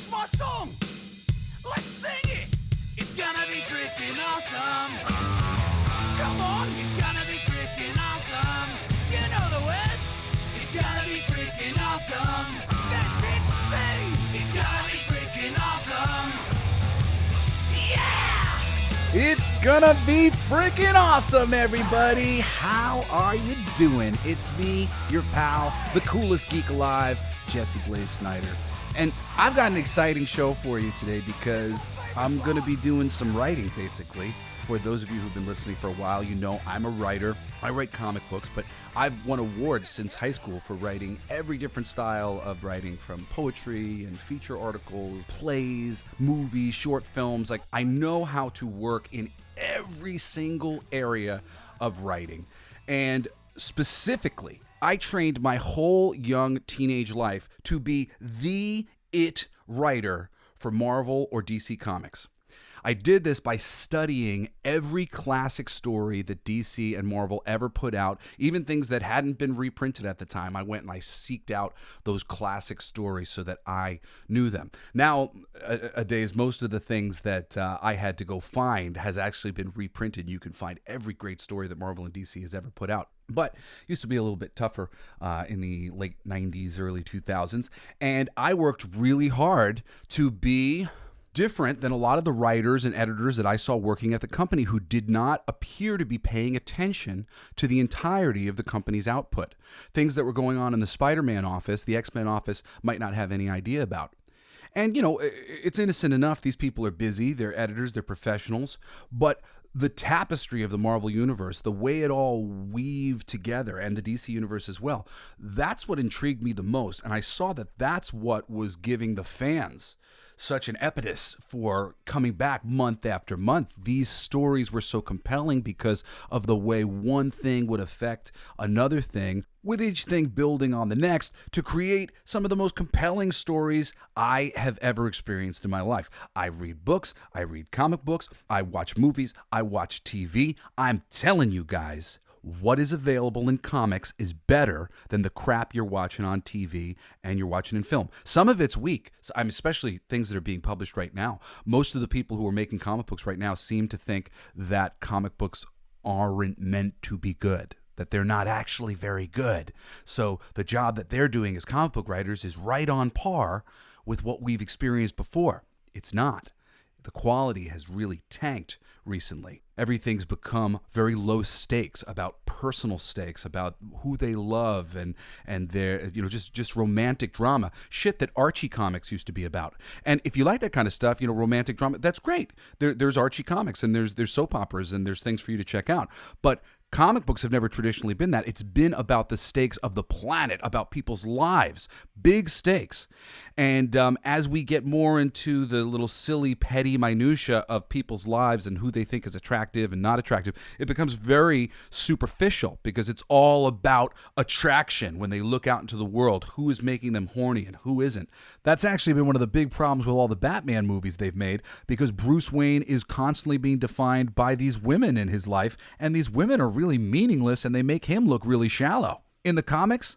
It's my song! Let's sing it! It's gonna be freaking awesome! Come on! It's gonna be freaking awesome! You know the words! It's gonna be freaking awesome! That's it! Sing! It's gonna be freaking awesome! Yeah! It's gonna be freaking awesome, everybody! How are you doing? It's me, your pal, the Coolest Geek Alive, Jesse Blaze Snider. And I've got an exciting show for you today because I'm going to be doing some writing, basically. For those of you who've been listening for a while, you know I'm a writer. I write comic books, but I've won awards since high school for writing every different style of writing, from poetry and feature articles, plays, movies, short films. Like, I know how to work in every single area of writing. And specifically, I trained my whole young teenage life to be the it writer for Marvel or DC Comics. I did this by studying every classic story that DC and Marvel ever put out, even things that hadn't been reprinted at the time. I went and I seeked out those classic stories so that I knew them. Nowadays, most of the things that I had to go find has actually been reprinted. You can find every great story that Marvel and DC has ever put out. But it used to be a little bit tougher in the late 90s, early 2000s. And I worked really hard to be different than a lot of the writers and editors that I saw working at the company who did not appear to be paying attention to the entirety of the company's output. Things that were going on in the Spider-Man office, the X-Men office might not have any idea about. And, you know, it's innocent enough. These people are busy. They're editors. They're professionals. But the tapestry of the Marvel Universe, the way it all weaved together, and the DC Universe as well, that's what intrigued me the most. And I saw that that's what was giving the fans such an impetus for coming back month after month. These stories were so compelling because of the way one thing would affect another thing, with each thing building on the next to create some of the most compelling stories I have ever experienced in my life. I read books, I read comic books, I watch movies, I watch TV. I'm telling you guys, what is available in comics is better than the crap you're watching on TV and you're watching in film. Some of it's weak. Especially things that are being published right now. Most of the people who are making comic books right now seem to think that comic books aren't meant to be good, that they're not actually very good. So the job that they're doing as comic book writers is right on par with what we've experienced before. It's not. The quality has really tanked recently. Everything's become very low stakes, about personal stakes, about who they love and their, you know, just romantic drama. Shit that Archie comics used to be about. And if you like that kind of stuff, you know, romantic drama, that's great. There's Archie comics and there's soap operas and there's things for you to check out. But comic books have never traditionally been that. It's been about the stakes of the planet, about people's lives, big stakes. And as we get more into the little silly, petty minutia of people's lives and who they think is attractive and not attractive, it becomes very superficial because it's all about attraction when they look out into the world. Who is making them horny and who isn't? That's actually been one of the big problems with all the Batman movies they've made, because Bruce Wayne is constantly being defined by these women in his life, and these women are really meaningless and they make him look really shallow. In the comics,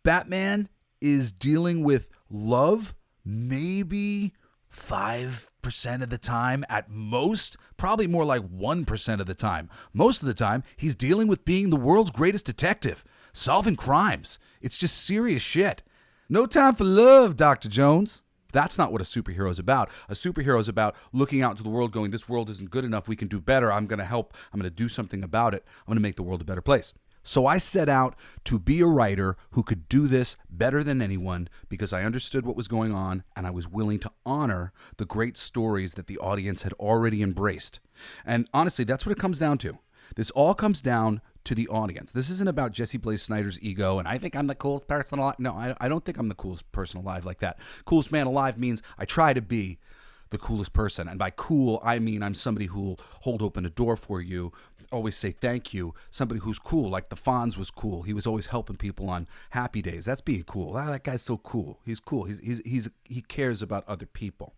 Batman is dealing with love maybe 5% of the time at most, probably more like 1% of the time. Most of the time, he's dealing with being the world's greatest detective, solving crimes. It's just serious shit. No time for love, Dr. Jones. That's not what a superhero is about. A superhero is about looking out into the world going, this world isn't good enough, we can do better, I'm going to help, I'm going to do something about it, I'm going to make the world a better place. So I set out to be a writer who could do this better than anyone because I understood what was going on and I was willing to honor the great stories that the audience had already embraced. And honestly, that's what it comes down to. This all comes down to the audience. This isn't about Jesse Blaze Snider's ego and I think I'm the coolest person alive. No, I don't think I'm the coolest person alive like that. Coolest man alive means I try to be the coolest person. And by cool, I mean I'm somebody who'll hold open a door for you, always say thank you, somebody who's cool, like the Fonz was cool. He was always helping people on happy days. That's being cool. Ah, that guy's so cool. He's cool. He cares about other people.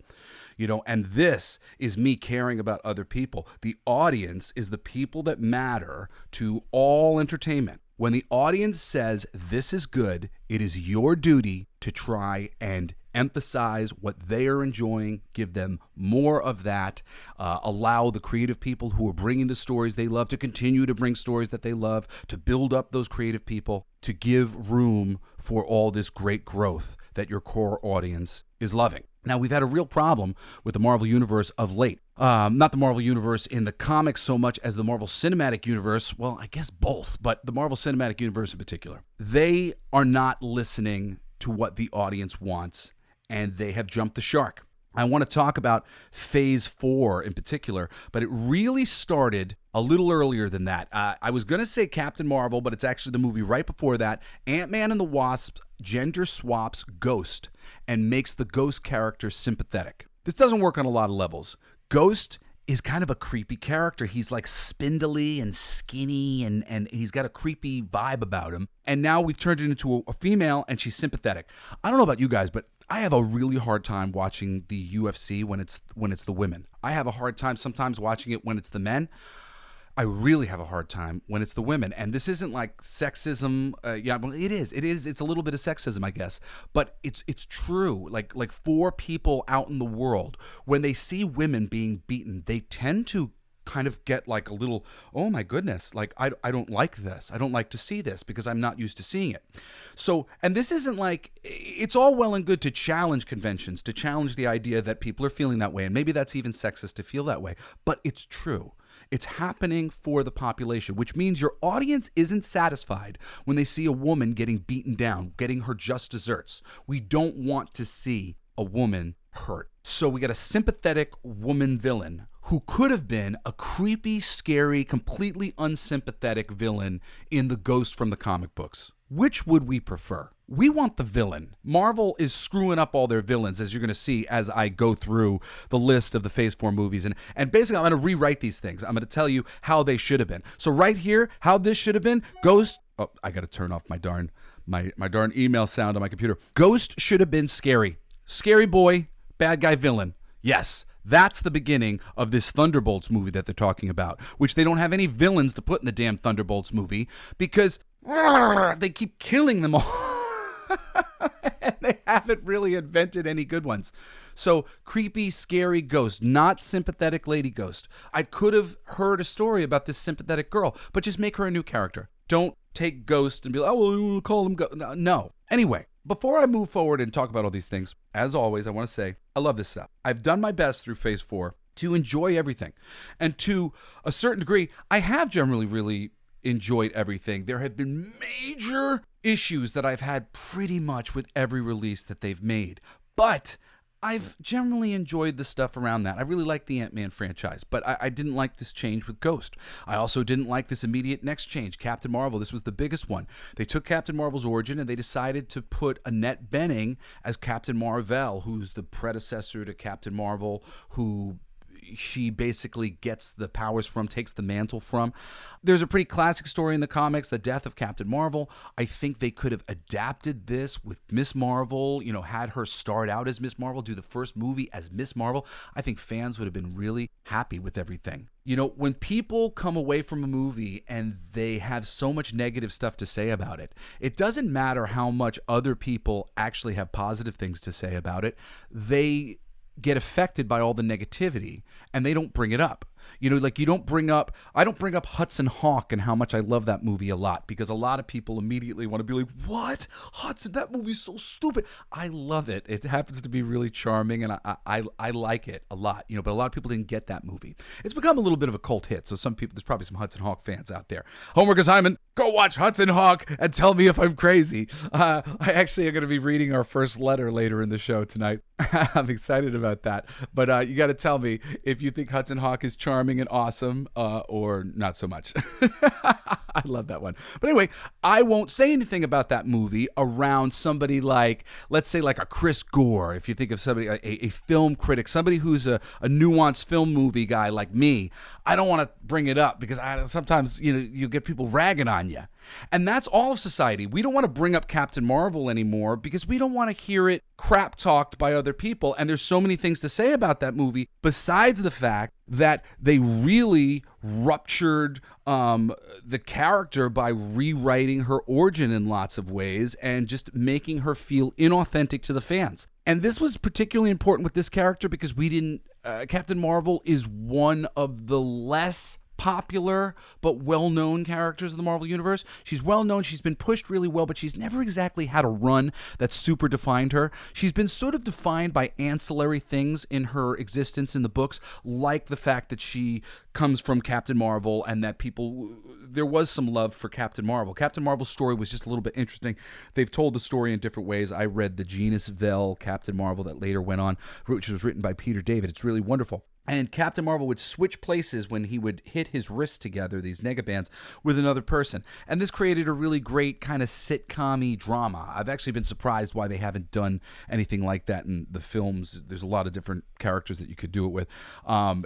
You know, and this is me caring about other people. The audience is the people that matter to all entertainment. When the audience says this is good, it is your duty to try and emphasize what they are enjoying, give them more of that, allow the creative people who are bringing the stories they love to continue to bring stories that they love, to build up those creative people, to give room for all this great growth that your core audience is loving. Now, we've had a real problem with the Marvel Universe of late. Not the Marvel Universe in the comics so much as the Marvel Cinematic Universe. Well, I guess both, but the Marvel Cinematic Universe in particular. They are not listening to what the audience wants, and they have jumped the shark. I want to talk about Phase 4 in particular, but it really started a little earlier than that. I was going to say Captain Marvel, but it's actually the movie right before that. Ant-Man and the Wasp gender swaps Ghost and makes the Ghost character sympathetic. This doesn't work on a lot of levels. Ghost is kind of a creepy character. He's like spindly and skinny, and he's got a creepy vibe about him. And now we've turned it into a female, and she's sympathetic. I don't know about you guys, but I have a really hard time watching the UFC when it's the women. I have a hard time sometimes watching it when it's the men. I really have a hard time when it's the women. And this isn't like sexism. Yeah, well, it is. It's a little bit of sexism, I guess. But it's true. Like for people out in the world, when they see women being beaten, they tend to kind of get like a little, oh my goodness, like I don't like this. I don't like to see this because I'm not used to seeing it. So, and this isn't like, it's all well and good to challenge conventions, to challenge the idea that people are feeling that way. And maybe that's even sexist to feel that way, but it's true. It's happening for the population, which means your audience isn't satisfied when they see a woman getting beaten down, getting her just desserts. We don't want to see a woman hurt. So we got a sympathetic woman villain who could have been a creepy, scary, completely unsympathetic villain in the Ghost from the comic books. Which would we prefer? We want the villain. Marvel is screwing up all their villains, as you're going to see as I go through the list of the Phase 4 movies. And basically, I'm going to rewrite these things. I'm going to tell you how they should have been. So right here, how this should have been, Ghost... Oh, I got to turn off my darn email sound on my computer. Ghost should have been scary. Scary boy, bad guy villain. Yes, that's the beginning of this Thunderbolts movie that they're talking about, which they don't have any villains to put in the damn Thunderbolts movie because they keep killing them all. And they haven't really invented any good ones. So, creepy, scary Ghost, not sympathetic lady Ghost. I could have heard a story about this sympathetic girl, but just make her a new character. Don't take Ghost and be like, oh, we'll call him Ghost. No. Anyway, before I move forward and talk about all these things, as always, I want to say, I love this stuff. I've done my best through Phase 4 to enjoy everything. And to a certain degree, I have generally really enjoyed everything. There have been major issues that I've had pretty much with every release that they've made. But I've generally enjoyed the stuff around that. I really like the Ant-Man franchise, but I didn't like this change with Ghost. I also didn't like this immediate next change, Captain Marvel. This was the biggest one. They took Captain Marvel's origin and they decided to put Annette Bening as Captain Marvel, who's the predecessor to Captain Marvel, who she basically gets the powers from, takes the mantle from. There's a pretty classic story in the comics, the death of Captain Marvel. I think they could have adapted this with Miss Marvel, had her start out as Miss Marvel, do the first movie as Miss Marvel. I think fans would have been really happy with everything. When people come away from a movie and they have so much negative stuff to say about it, it doesn't matter how much other people actually have positive things to say about it. They get affected by all the negativity and they don't bring it up. I don't bring up Hudson Hawk and how much I love that movie a lot, because a lot of people immediately want to be like, what? Hudson, that movie's so stupid. I love it. It happens to be really charming and I like it a lot, but a lot of people didn't get that movie. It's become a little bit of a cult hit. So there's probably some Hudson Hawk fans out there. Homework assignment, go watch Hudson Hawk and tell me if I'm crazy. I actually am going to be reading our first letter later in the show tonight. I'm excited about that. But you got to tell me if you think Hudson Hawk is charming and awesome or not so much. I love that one. But anyway, I won't say anything about that movie around somebody like, let's say like a Chris Gore. If you think of somebody, a film critic, somebody who's a nuanced film movie guy like me, I don't want to bring it up because sometimes, you get people ragging on you. And that's all of society. We don't want to bring up Captain Marvel anymore because we don't want to hear it crap talked by other people. And there's so many things to say about that movie besides the fact that they really ruptured the character by rewriting her origin in lots of ways and just making her feel inauthentic to the fans. And this was particularly important with this character because Captain Marvel is one of the less popular but well-known characters in the Marvel Universe. She's well-known, she's been pushed really well, but she's never exactly had a run that super defined her. She's been sort of defined by ancillary things in her existence in the books, like the fact that she comes from Captain Marvel and that there was some love for Captain Marvel. Captain Marvel's story was just a little bit interesting. They've told the story in different ways. I read the Genus Vell Captain Marvel that later went on, which was written by Peter David. It's really wonderful. And Captain Marvel would switch places when he would hit his wrists together, these negabands, with another person. And this created a really great kind of sitcom-y drama. I've actually been surprised why they haven't done anything like that in the films. There's a lot of different characters that you could do it with.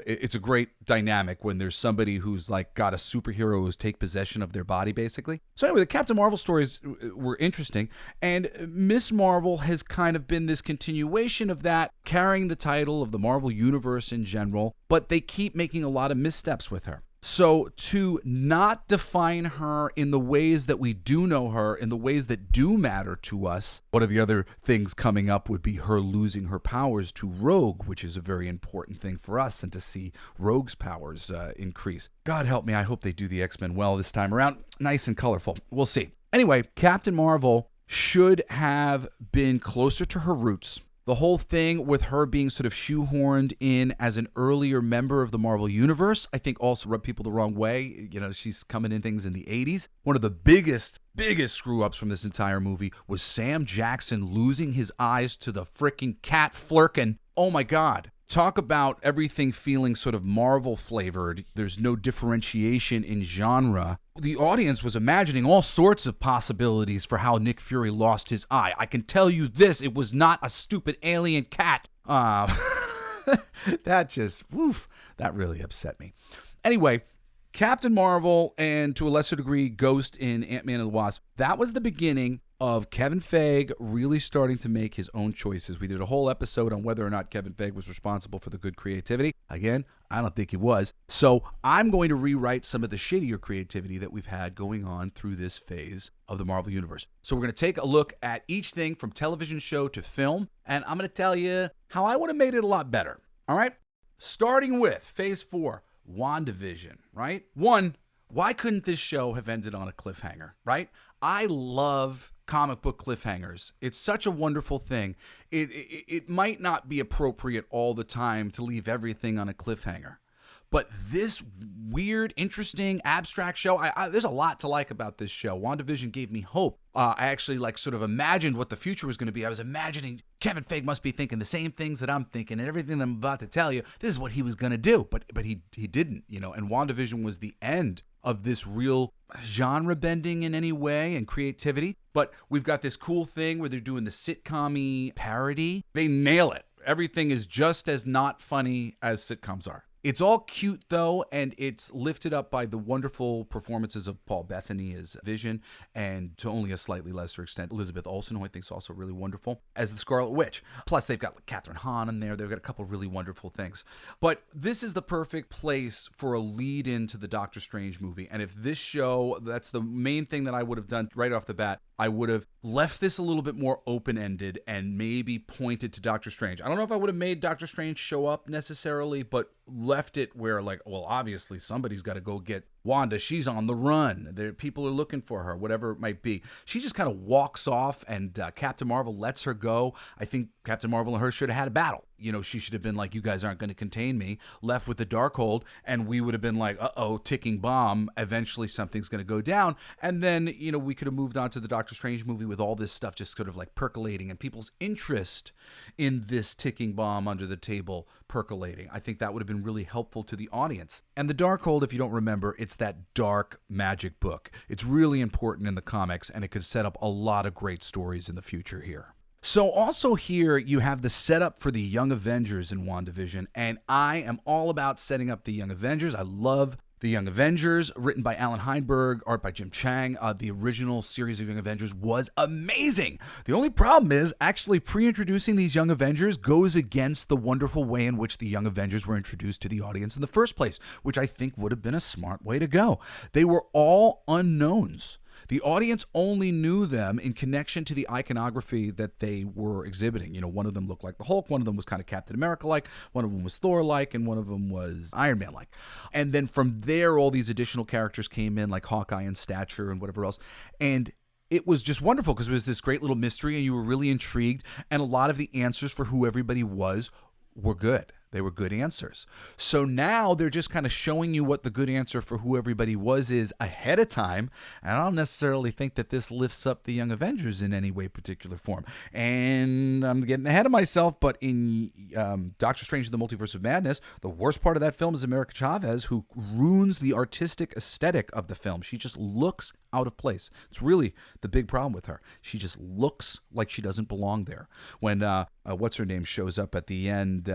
It's a great dynamic when there's somebody who's like got a superhero who's take possession of their body, basically. So anyway, the Captain Marvel stories were interesting. And Miss Marvel has kind of been this continuation of that, carrying the title of the Marvel Universe in general, but they keep making a lot of missteps with her. So to not define her in the ways that we do know her, in the ways that do matter to us, one of the other things coming up would be her losing her powers to Rogue, which is a very important thing for us, and to see Rogue's powers increase. God help me, I hope they do the X-Men well this time around. Nice and colorful. We'll see. Anyway, Captain Marvel should have been closer to her roots. The whole thing with her being sort of shoehorned in as an earlier member of the Marvel Universe, I think also rubbed people the wrong way. You know, she's coming in things in the 80s. One of the biggest screw-ups from this entire movie was Sam Jackson losing his eyes to the frickin' cat Flurkin. Oh my God. Talk about everything feeling sort of Marvel-flavored. There's no differentiation in genre. The audience was imagining all sorts of possibilities for how Nick Fury lost his eye. I can tell you this, it was not a stupid alien cat. That really upset me. Anyway, Captain Marvel and to a lesser degree Ghost in Ant-Man and the Wasp, that was the beginning of Kevin Feige really starting to make his own choices. We did a whole episode on whether or not Kevin Feige was responsible for the good creativity. Again, I don't think he was. So I'm going to rewrite some of the shittier creativity that we've had going on through this phase of the Marvel Universe. So we're going to take a look at each thing from television show to film, and I'm going to tell you how I would have made it a lot better. All right? Starting with Phase 4, WandaVision, right? One, why couldn't this show have ended on a cliffhanger, right? I love comic book cliffhangers. It's such a wonderful thing. It might not be appropriate all the time to leave everything on a cliffhanger. But this weird, interesting, abstract show, there's a lot to like about this show. WandaVision gave me hope. I actually sort of imagined what the future was going to be. I was imagining Kevin Feige must be thinking the same things that I'm thinking, and everything I'm about to tell you, this is what he was going to do. But he didn't, and WandaVision was the end of this real genre bending in any way and creativity. But we've got this cool thing where they're doing the sitcom-y parody. They nail it. Everything is just as not funny as sitcoms are. It's all cute, though, and it's lifted up by the wonderful performances of Paul Bettany as Vision, and to only a slightly lesser extent, Elizabeth Olsen, who I think is also really wonderful, as the Scarlet Witch. Plus, they've got Catherine Hahn in there. They've got a couple really wonderful things. But this is the perfect place for a lead-in to the Doctor Strange movie. And if this show, that's the main thing that I would have done right off the bat, I would have left this a little bit more open-ended and maybe pointed to Doctor Strange. I don't know if I would have made Doctor Strange show up necessarily, but left it where, obviously somebody's got to go get Wanda. She's on the run. People are looking for her, whatever it might be. She just kind of walks off, and Captain Marvel lets her go. I think Captain Marvel and her should have had a battle. She should have been like, you guys aren't going to contain me, left with the Darkhold, and we would have been like, uh-oh, ticking bomb. Eventually something's going to go down. And then, we could have moved on to the Doctor Strange movie with all this stuff just sort of percolating and people's interest in this ticking bomb under the table percolating. I think that would have been really helpful to the audience. And the Darkhold, if you don't remember, it's that dark magic book. It's really important in the comics, and it could set up a lot of great stories in the future here. So also here you have the setup for the Young Avengers in WandaVision, and I am all about setting up the Young Avengers. I love The Young Avengers, written by Alan Heinberg, art by Jim Chang. The original series of Young Avengers was amazing. The only problem is actually pre-introducing these Young Avengers goes against the wonderful way in which the Young Avengers were introduced to the audience in the first place, which I think would have been a smart way to go. They were all unknowns. The audience only knew them in connection to the iconography that they were exhibiting. You know, one of them looked like the Hulk, one of them was kind of Captain America-like, one of them was Thor-like, and one of them was Iron Man-like. And then from there, all these additional characters came in, like Hawkeye and Stature and whatever else. And it was just wonderful because it was this great little mystery, and you were really intrigued. And a lot of the answers for who everybody was were good. They were good answers. So now they're just kind of showing you what the good answer for who everybody was is ahead of time. And I don't necessarily think that this lifts up the Young Avengers in any way, particular form. And I'm getting ahead of myself, but in Doctor Strange in the Multiverse of Madness, the worst part of that film is America Chavez, who ruins the artistic aesthetic of the film. She just looks out of place. It's really the big problem with her. She just looks like she doesn't belong there. When what's her name shows up at the end,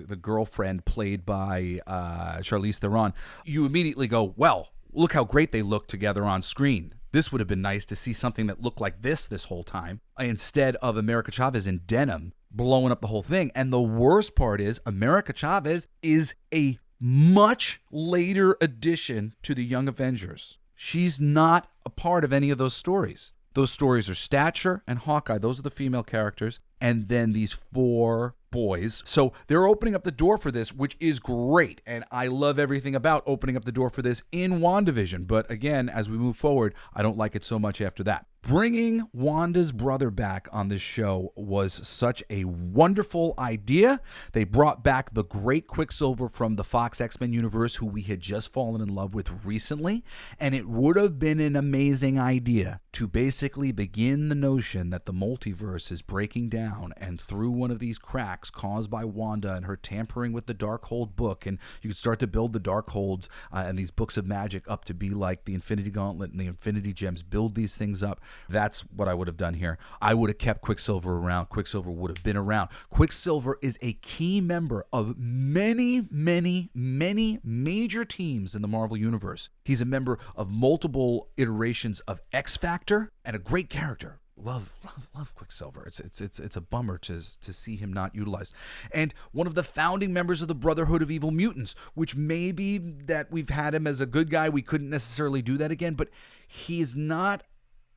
the girlfriend played by Charlize Theron, you immediately go, well, look how great they look together on screen. This would have been nice to see something that looked like this whole time, instead of America Chavez in denim blowing up the whole thing. And the worst part is America Chavez is a much later addition to the Young Avengers. She's not a part of any of those stories. Those stories are Stature and Hawkeye. Those are the female characters. And then these 4 boys. So they're opening up the door for this, which is great. And I love everything about opening up the door for this in WandaVision. But again, as we move forward, I don't like it so much after that. Bringing Wanda's brother back on this show was such a wonderful idea. They brought back the great Quicksilver from the Fox X-Men universe, who we had just fallen in love with recently. And it would have been an amazing idea to basically begin the notion that the multiverse is breaking down, and through one of these cracks caused by Wanda and her tampering with the Darkhold book, and you could start to build the Darkholds and these books of magic up to be like the Infinity Gauntlet and the Infinity Gems, build these things up. That's what I would have done here. I would have kept Quicksilver around. Quicksilver would have been around. Quicksilver is a key member of many, many, many major teams in the Marvel Universe. He's a member of multiple iterations of X Factor and a great character. Love Quicksilver. It's a bummer to see him not utilized. And one of the founding members of the Brotherhood of Evil Mutants, which may be that we've had him as a good guy. We couldn't necessarily do that again, but he's not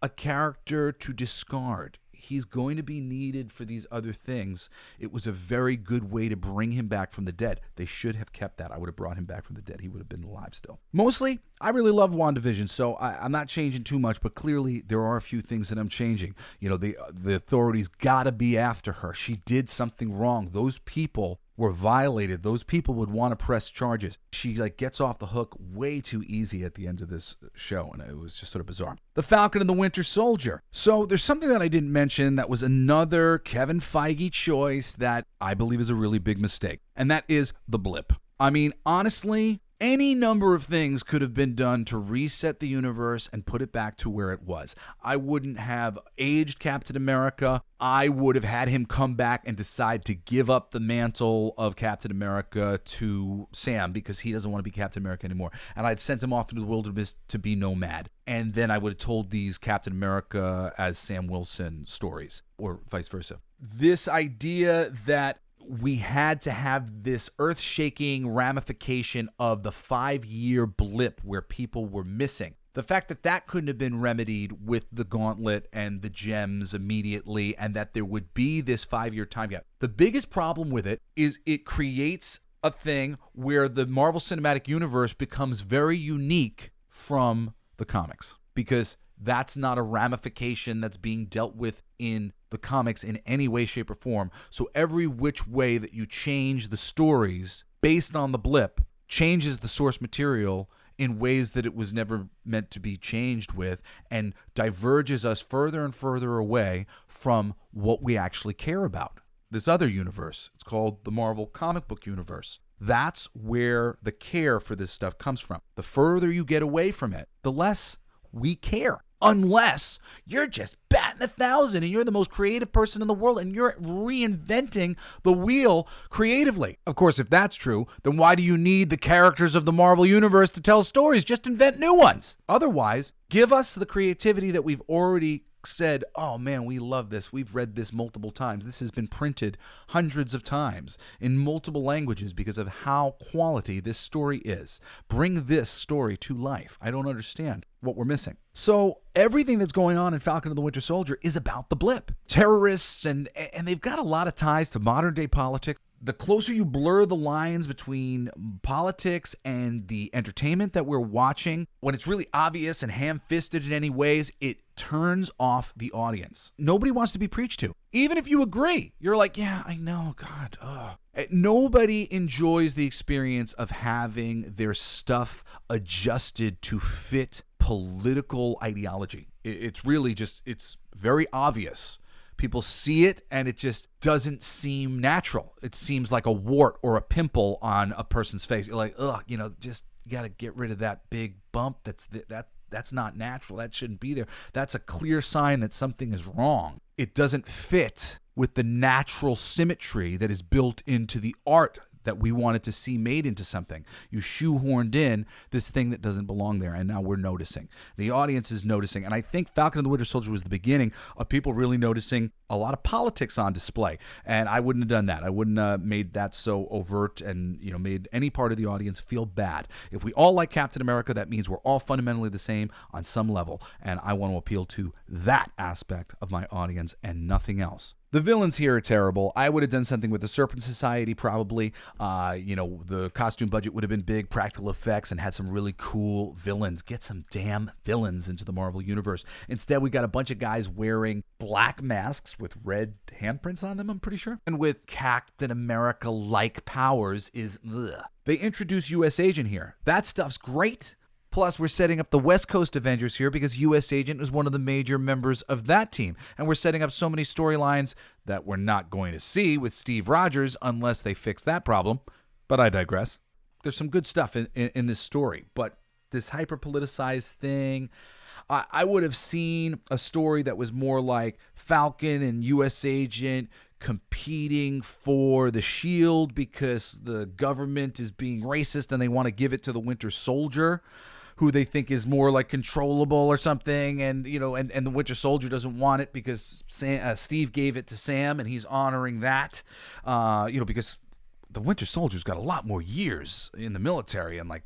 a character to discard. He's going to be needed for these other things. It was a very good way to bring him back from the dead. They should have kept that. I would have brought him back from the dead. He would have been alive still. Mostly, I really love WandaVision, so I'm not changing too much, but clearly there are a few things that I'm changing. You know, the authorities got to be after her. She did something wrong. Those people were violated. Those people would want to press charges. She gets off the hook way too easy at the end of this show, and it was just sort of bizarre. The Falcon and the Winter Soldier. So there's something that I didn't mention that was another Kevin Feige choice that I believe is a really big mistake, and that is the blip. I mean, honestly, any number of things could have been done to reset the universe and put it back to where it was. I wouldn't have aged Captain America. I would have had him come back and decide to give up the mantle of Captain America to Sam because he doesn't want to be Captain America anymore. And I'd sent him off into the wilderness to be nomad. And then I would have told these Captain America as Sam Wilson stories, or vice versa. This idea that we had to have this earth-shaking ramification of the 5-year blip where people were missing. The fact that that couldn't have been remedied with the gauntlet and the gems immediately, and that there would be this 5-year time gap. The biggest problem with it is it creates a thing where the Marvel Cinematic Universe becomes very unique from the comics, because that's not a ramification that's being dealt with in the comics in any way, shape, or form. So every which way that you change the stories based on the blip changes the source material in ways that it was never meant to be changed with, and diverges us further and further away from what we actually care about. This other universe, it's called the Marvel comic book universe. That's where the care for this stuff comes from. The further you get away from it, the less we care. Unless you're just batting 1,000 and you're the most creative person in the world and you're reinventing the wheel creatively. Of course, if that's true, then why do you need the characters of the Marvel Universe to tell stories? Just invent new ones. Otherwise, give us the creativity that we've already said, oh man, we love this. We've read this multiple times. This has been printed hundreds of times in multiple languages because of how quality this story is. Bring this story to life. I don't understand what we're missing. So everything that's going on in Falcon and the Winter Soldier is about the blip. Terrorists, and they've got a lot of ties to modern day politics. The closer you blur the lines between politics and the entertainment that we're watching, when it's really obvious and ham-fisted in any ways, it turns off the audience. Nobody wants to be preached to. Even if you agree, you're like, yeah, I know, God. Nobody enjoys the experience of having their stuff adjusted to fit political ideology. It's really just, it's very obvious. People see it and it just doesn't seem natural. It seems like a wart or a pimple on a person's face. You're like, ugh, just you got to get rid of that big bump. That's not natural. That shouldn't be there. That's a clear sign that something is wrong. It doesn't fit with the natural symmetry that is built into the art that we wanted to see made into something. You shoehorned in this thing that doesn't belong there, and now we're noticing. The audience is noticing, and I think Falcon and the Winter Soldier was the beginning of people really noticing a lot of politics on display, and I wouldn't have done that. I wouldn't have made that so overt and made any part of the audience feel bad. If we all like Captain America, that means we're all fundamentally the same on some level, and I want to appeal to that aspect of my audience and nothing else. The villains here are terrible. I would have done something with the Serpent Society probably. The costume budget would have been big, practical effects, and had some really cool villains. Get some damn villains into the Marvel Universe. Instead, we got a bunch of guys wearing black masks with red handprints on them, I'm pretty sure. And with Captain America-like powers is ugh. They introduce U.S. Agent here. That stuff's great. Plus, we're setting up the West Coast Avengers here because U.S. Agent is one of the major members of that team. And we're setting up so many storylines that we're not going to see with Steve Rogers unless they fix that problem. But I digress. There's some good stuff in this story. But this hyper-politicized thing, I would have seen a story that was more like Falcon and U.S. Agent competing for the shield because the government is being racist and they want to give it to the Winter Soldier, who they think is more like controllable or something, and the Winter Soldier doesn't want it because Steve gave it to Sam, and he's honoring that, because the Winter Soldier's got a lot more years in the military and like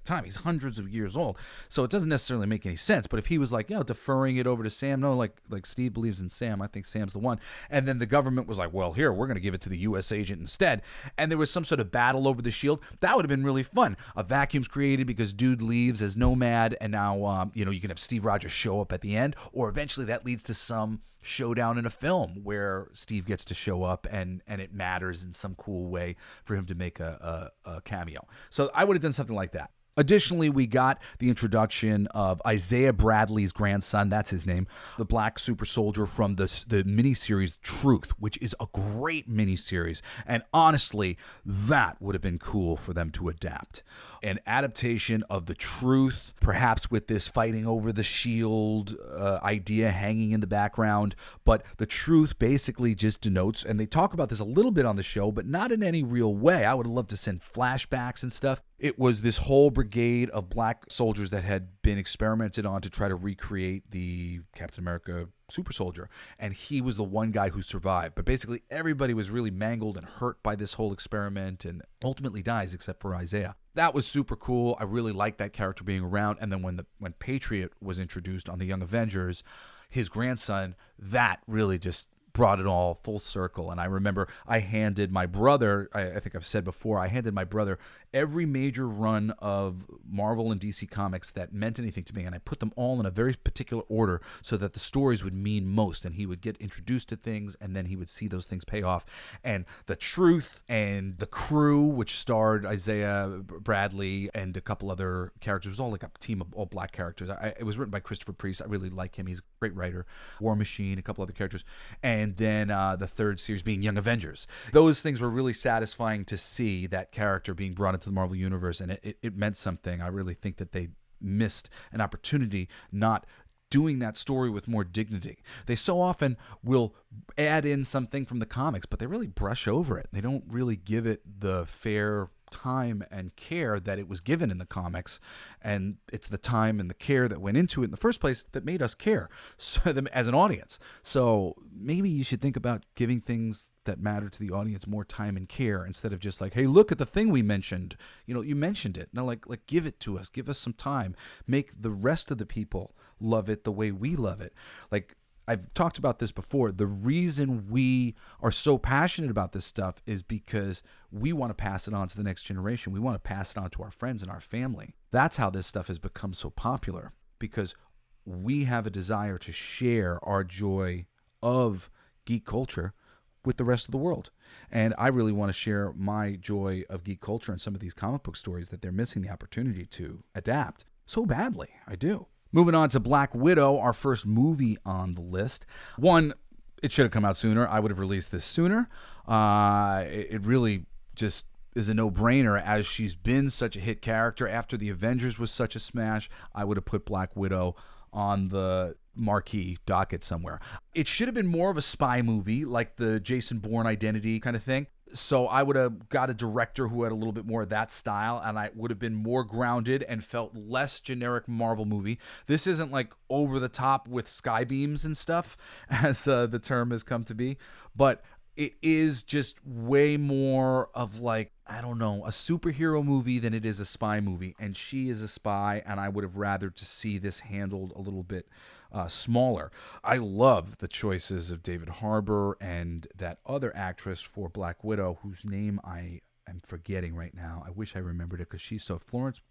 time. He's hundreds of years old, so it doesn't necessarily make any sense. But if he was like, deferring it over to Sam, no, like Steve believes in Sam, I think Sam's the one. And then the government was like, well, here, we're going to give it to the U.S. Agent instead. And there was some sort of battle over the shield. That would have been really fun. A vacuum's created because dude leaves as Nomad, and now you can have Steve Rogers show up at the end, or eventually that leads to some showdown in a film where Steve gets to show up and it matters in some cool way for him to make a cameo. So I would have done something like that. Additionally, we got the introduction of Isaiah Bradley's grandson, that's his name, the black super soldier from the miniseries Truth, which is a great miniseries. And honestly, that would have been cool for them to adapt. An adaptation of the Truth, perhaps with this fighting over the shield idea hanging in the background. But the Truth basically just denotes, and they talk about this a little bit on the show, but not in any real way. I would have loved to send flashbacks and stuff. It was this whole brigade of black soldiers that had been experimented on to try to recreate the Captain America super soldier. And he was the one guy who survived. But basically everybody was really mangled and hurt by this whole experiment and ultimately dies except for Isaiah. That was super cool. I really liked that character being around. And then when Patriot was introduced on the Young Avengers, his grandson, that really just brought it all full circle. And I remember I handed my brother, I think I've said before, I handed my brother every major run of Marvel and DC comics that meant anything to me, and I put them all in a very particular order so that the stories would mean most, and he would get introduced to things, and then he would see those things pay off. And The Truth and The Crew, which starred Isaiah Bradley and a couple other characters, it was all like a team of all black characters. It was written by Christopher Priest. I really like him. He's a great writer. War Machine, a couple other characters. And then the third series being Young Avengers. Those things were really satisfying to see, that character being brought into the Marvel Universe, and it meant something. I really think that they missed an opportunity not doing that story with more dignity. They so often will add in something from the comics, but they really brush over it. They don't really give it the fair time and care that it was given in the comics, and it's the time and the care that went into it in the first place that made us care as an audience. So maybe you should think about giving things that matter to the audience more time and care, instead of just like, hey, look at the thing we mentioned. You mentioned it. Now, like give it to us. Give us some time. Make the rest of the people love it the way we love it. Like, I've talked about this before. The reason we are so passionate about this stuff is because we want to pass it on to the next generation. We want to pass it on to our friends and our family. That's how this stuff has become so popular, because we have a desire to share our joy of geek culture with the rest of the world. And I really want to share my joy of geek culture and some of these comic book stories that they're missing the opportunity to adapt so badly. I do. Moving on to Black Widow, our first movie on the list. One, it should have come out sooner. I would have released this sooner. It really just is a no-brainer, as she's been such a hit character. After the Avengers was such a smash, I would have put Black Widow on the marquee docket somewhere. It should have been more of a spy movie, like the Jason Bourne Identity kind of thing. So I would have got a director who had a little bit more of that style, and I would have been more grounded and felt less generic Marvel movie. This isn't like over the top with sky beams and stuff, as the term has come to be, but it is just way more of like, I don't know, a superhero movie than it is a spy movie. And she is a spy, and I would have rather to see this handled a little bit smaller. I love the choices of David Harbour and that other actress for Black Widow, whose name I am forgetting right now. I wish I remembered it, because she's so Florence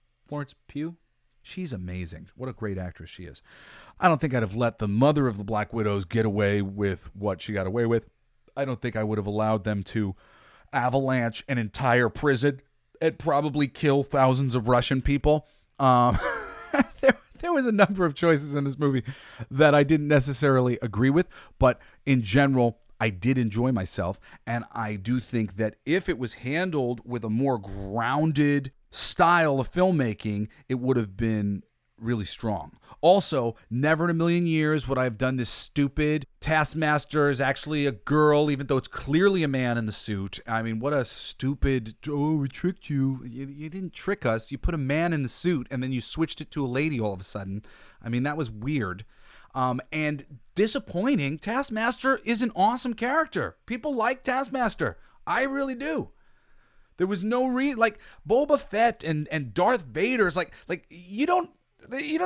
Pugh. She's amazing. What a great actress she is. I don't think I'd have let the mother of the Black Widows get away with what she got away with. I don't think I would have allowed them to avalanche an entire prison and probably kill thousands of Russian people. There was a number of choices in this movie that I didn't necessarily agree with, but in general, I did enjoy myself. And I do think that if it was handled with a more grounded style of filmmaking, it would have been really strong. Also, never in a million years would I have done this stupid Taskmaster is actually a girl, even though it's clearly a man in the suit. I mean, what a stupid, we tricked you. You didn't trick us. You put a man in the suit and then you switched it to a lady all of a sudden. I mean, that was weird. And disappointing. Taskmaster is an awesome character. People like Taskmaster. I really do. There was no reason, like Boba Fett and Darth Vader is like you don't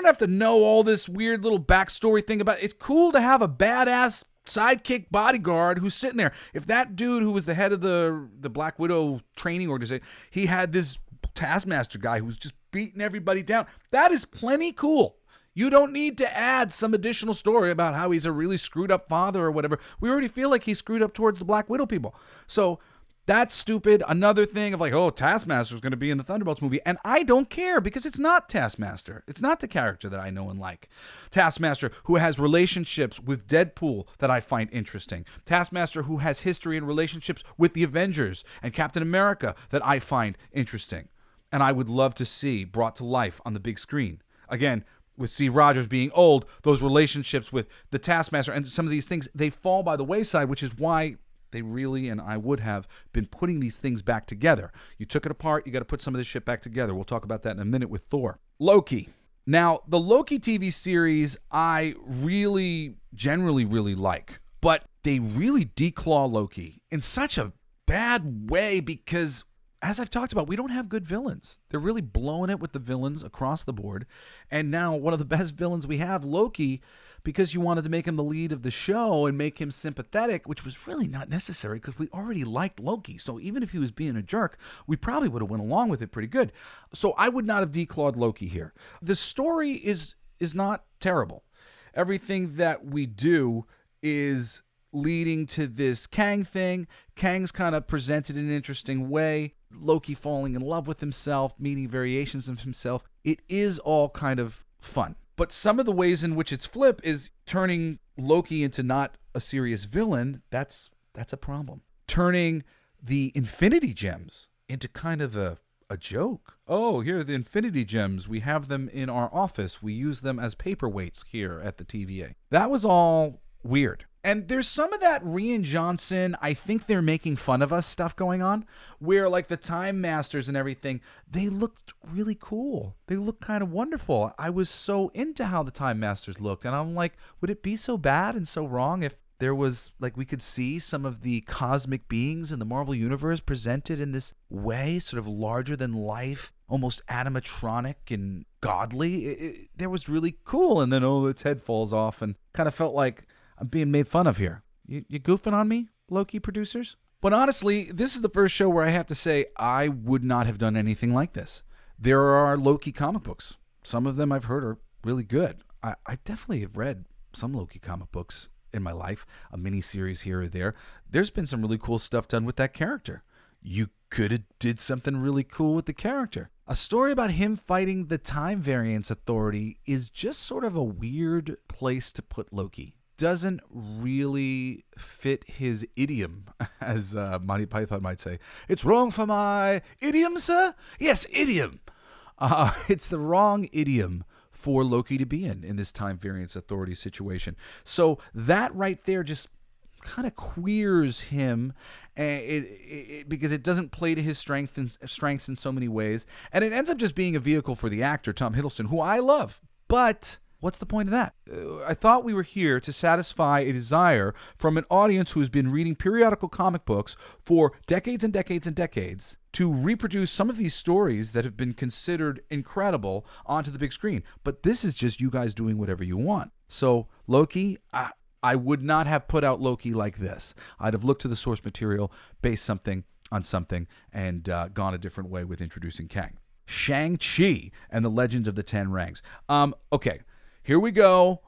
have to know all this weird little backstory thing about it. It's cool to have a badass sidekick bodyguard who's sitting there. If that dude who was the head of the Black Widow training organization, he had this Taskmaster guy who's just beating everybody down, that is plenty cool. You don't need to add some additional story about how he's a really screwed up father or whatever. We already feel like he's screwed up towards the Black Widow people. So that's stupid. Another thing of like, oh, Taskmaster's going to be in the Thunderbolts movie. And I don't care, because it's not Taskmaster. It's not the character that I know and like. Taskmaster, who has relationships with Deadpool that I find interesting. Taskmaster, who has history and relationships with the Avengers and Captain America that I find interesting. And I would love to see brought to life on the big screen. Again, with Steve Rogers being old, those relationships with the Taskmaster and some of these things, they fall by the wayside, which is why they really, and I would have been putting these things back together. You took it apart, you got to put some of this shit back together. We'll talk about that in a minute with Thor. Loki. Now, the Loki TV series, I really, generally really like, but they really declaw Loki in such a bad way because, as I've talked about, we don't have good villains. They're really blowing it with the villains across the board. And now one of the best villains we have, Loki, because you wanted to make him the lead of the show and make him sympathetic, which was really not necessary because we already liked Loki. So even if he was being a jerk, we probably would have went along with it pretty good. So I would not have declawed Loki here. The story is not terrible. Everything that we do is leading to this Kang thing. Kang's kind of presented in an interesting way. Loki falling in love with himself, meeting variations of himself. It is all kind of fun. But some of the ways in which it's flip is turning Loki into not a serious villain. That's a problem. Turning the Infinity Gems into kind of a a joke. Oh, here are the Infinity Gems. We have them in our office. We use them as paperweights here at the TVA. That was all weird. And there's some of that Rian Johnson, I think they're making fun of us stuff going on, where like the Time Masters and everything, they looked really cool. They looked kind of wonderful. I was so into how the Time Masters looked. And I'm like, would it be so bad and so wrong if there was, like, we could see some of the cosmic beings in the Marvel Universe presented in this way, sort of larger than life, almost animatronic and godly. There was really cool. And then, its head falls off and kind of felt like I'm being made fun of here. You goofing on me, Loki producers? But honestly, this is the first show where I have to say I would not have done anything like this. There are Loki comic books. Some of them I've heard are really good. I definitely have read some Loki comic books in my life, a mini series here or there. There's been some really cool stuff done with that character. You could have did something really cool with the character. A story about him fighting the Time Variance Authority is just sort of a weird place to put Loki. Doesn't really fit his idiom, as Monty Python might say. It's wrong for my idiom, sir? Yes, idiom. It's the wrong idiom for Loki to be in this Time Variance Authority situation. So that right there just kind of queers him, because it doesn't play to his strengths in so many ways, and it ends up just being a vehicle for the actor Tom Hiddleston, who I love. But what's the point of that? I thought we were here to satisfy a desire from an audience who has been reading periodical comic books for decades and decades and decades to reproduce some of these stories that have been considered incredible onto the big screen. But this is just you guys doing whatever you want. So Loki, I would not have put out Loki like this. I'd have looked to the source material, based something on something, and gone a different way with introducing Kang. Shang-Chi and the Legend of the Ten Rings. Okay. Here we go,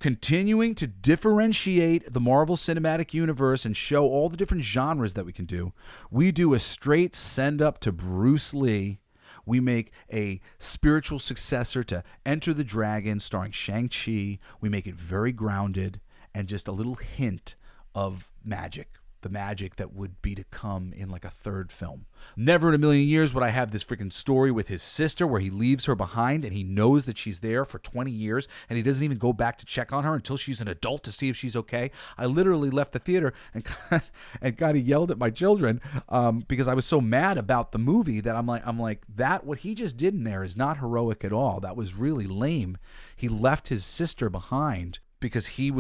continuing to differentiate the Marvel Cinematic Universe and show all the different genres that we can do. We do a straight send up to Bruce Lee. We make a spiritual successor to Enter the Dragon starring Shang-Chi. We make it very grounded and just a little hint of magic. The magic that would be to come in like a third film. Never in a million years would I have this freaking story with his sister where he leaves her behind and he knows that she's there for 20 years and he doesn't even go back to check on her until she's an adult to see if she's okay. I literally left the theater and kind of yelled at my children because I was so mad about the movie that I'm like, that what he just did in there is not heroic at all. That was really lame. He left his sister behind because he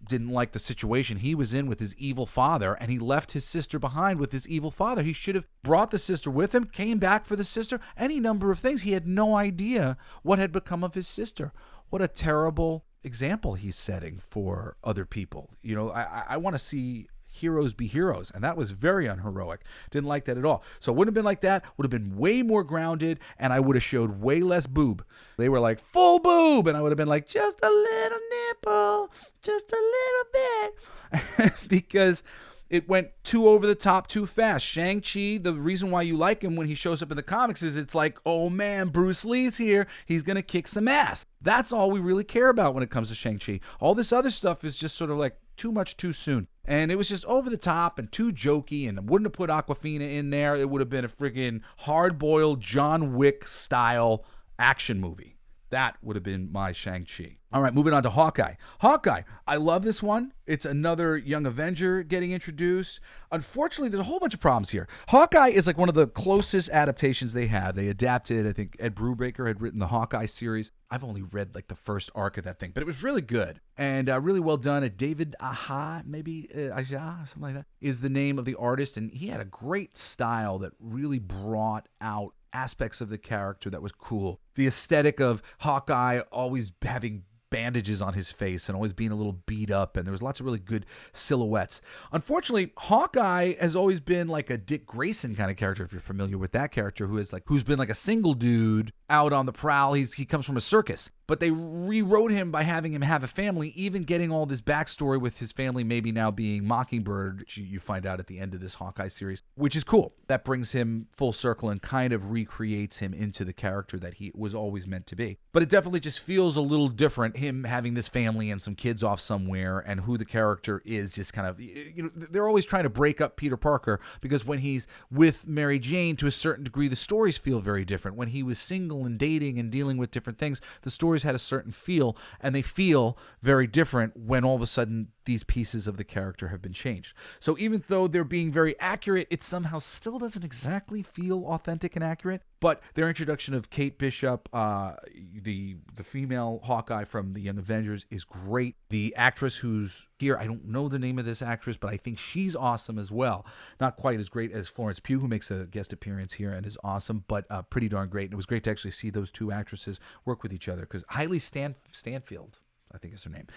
didn't like the situation he was in with his evil father, and he left his sister behind with his evil father. He should have brought the sister with him, came back for the sister, any number of things. He had no idea what had become of his sister. What a terrible example he's setting for other people. You know, I want to see heroes be heroes, and that was very unheroic. Didn't like that at all. So it wouldn't have been like that. Would have been way more grounded, and I would have showed way less boob. They were like full boob, and I would have been like just a little nipple, just a little bit, because it went too over the top too fast. Shang-Chi, the reason why you like him when he shows up in the comics is it's like, oh man, Bruce Lee's here. He's going to kick some ass. That's all we really care about when it comes to Shang-Chi. All this other stuff is just sort of like too much too soon. And it was just over the top and too jokey, and wouldn't have put Awkwafina in there. It would have been a friggin' hard-boiled John Wick style action movie. That would have been my Shang-Chi. All right, moving on to Hawkeye. Hawkeye, I love this one. It's another young Avenger getting introduced. Unfortunately, there's a whole bunch of problems here. Hawkeye is like one of the closest adaptations they have. They adapted, I think Ed Brubaker had written the Hawkeye series. I've only read like the first arc of that thing, but it was really good and really well done. David Aja, maybe Aja, something like that, is the name of the artist. And he had a great style that really brought out aspects of the character that was cool. The aesthetic of Hawkeye always having bandages on his face and always being a little beat up, and there was lots of really good silhouettes. Unfortunately, Hawkeye has always been like a Dick Grayson kind of character, if you're familiar with that character, who's been like a single dude out on the prowl. He comes from a circus. but they rewrote him by having him have a family, even getting all this backstory with his family maybe now being Mockingbird, which you find out at the end of this Hawkeye series, which is cool. That brings him full circle and kind of recreates him into the character that he was always meant to be. But it definitely just feels a little different, him having this family and some kids off somewhere, and who the character is just kind of, they're always trying to break up Peter Parker, because when he's with Mary Jane, to a certain degree, the stories feel very different. When he was single and dating and dealing with different things, the stories had a certain feel, and they feel very different when all of a sudden these pieces of the character have been changed. So even though they're being very accurate, it somehow still doesn't exactly feel authentic and accurate. But their introduction of Kate Bishop, the female Hawkeye from the Young Avengers, is great. The actress who's here, I don't know the name of this actress, but I think she's awesome as well. Not quite as great as Florence Pugh, who makes a guest appearance here and is awesome, but pretty darn great. And it was great to actually see those two actresses work with each other, because Hailey Stanfield, I think is her name.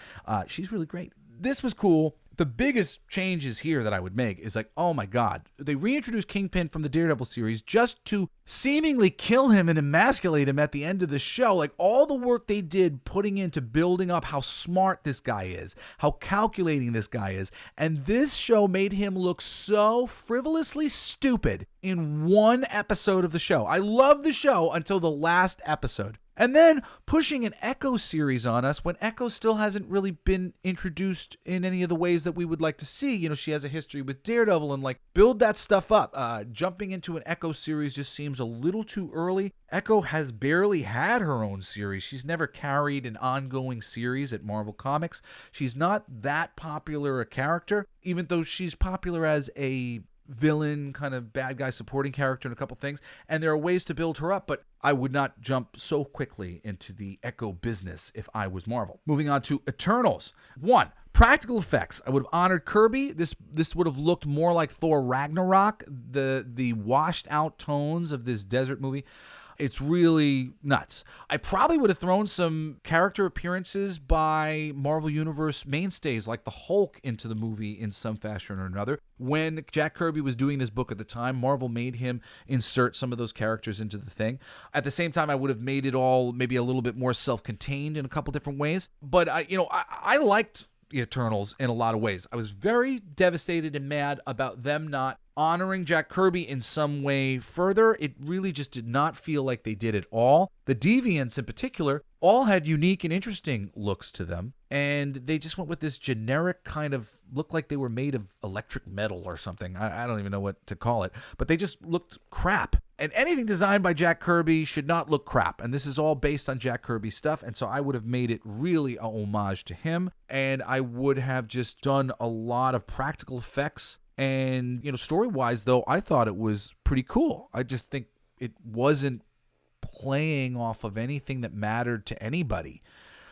She's really great. This was cool. The biggest changes here that I would make is like, oh my God, they reintroduced Kingpin from the Daredevil series just to seemingly kill him and emasculate him at the end of the show. Like, all the work they did putting into building up how smart this guy is, how calculating this guy is. And this show made him look so frivolously stupid in one episode of the show. I love the show until the last episode. And then pushing an Echo series on us when Echo still hasn't really been introduced in any of the ways that we would like to see. She has a history with Daredevil, and build that stuff up. Jumping into an Echo series just seems a little too early. Echo has barely had her own series. She's never carried an ongoing series at Marvel Comics. She's not that popular a character, even though she's popular as a villain, kind of bad guy supporting character in a couple things, and there are ways to build her up, but I would not jump so quickly into the Echo business if I was Marvel. Moving on to Eternals. 1. Practical effects. I would have honored Kirby. This would have looked more like Thor Ragnarok, the washed out tones of this desert movie. It's really nuts. I probably would have thrown some character appearances by Marvel Universe mainstays like the Hulk into the movie in some fashion or another. When Jack Kirby was doing this book at the time, Marvel made him insert some of those characters into the thing. At the same time, I would have made it all maybe a little bit more self-contained in a couple different ways. But I liked the Eternals in a lot of ways. I was very devastated and mad about them not honoring Jack Kirby in some way further. It really just did not feel like they did at all. The Deviants in particular all had unique and interesting looks to them, and they just went with this generic kind of look, like they were made of electric metal or something. I don't even know what to call it, but they just looked crap. And anything designed by Jack Kirby should not look crap. And this is all based on Jack Kirby stuff. And so I would have made it really a homage to him. And I would have just done a lot of practical effects. And, story-wise, though, I thought it was pretty cool. I just think it wasn't playing off of anything that mattered to anybody.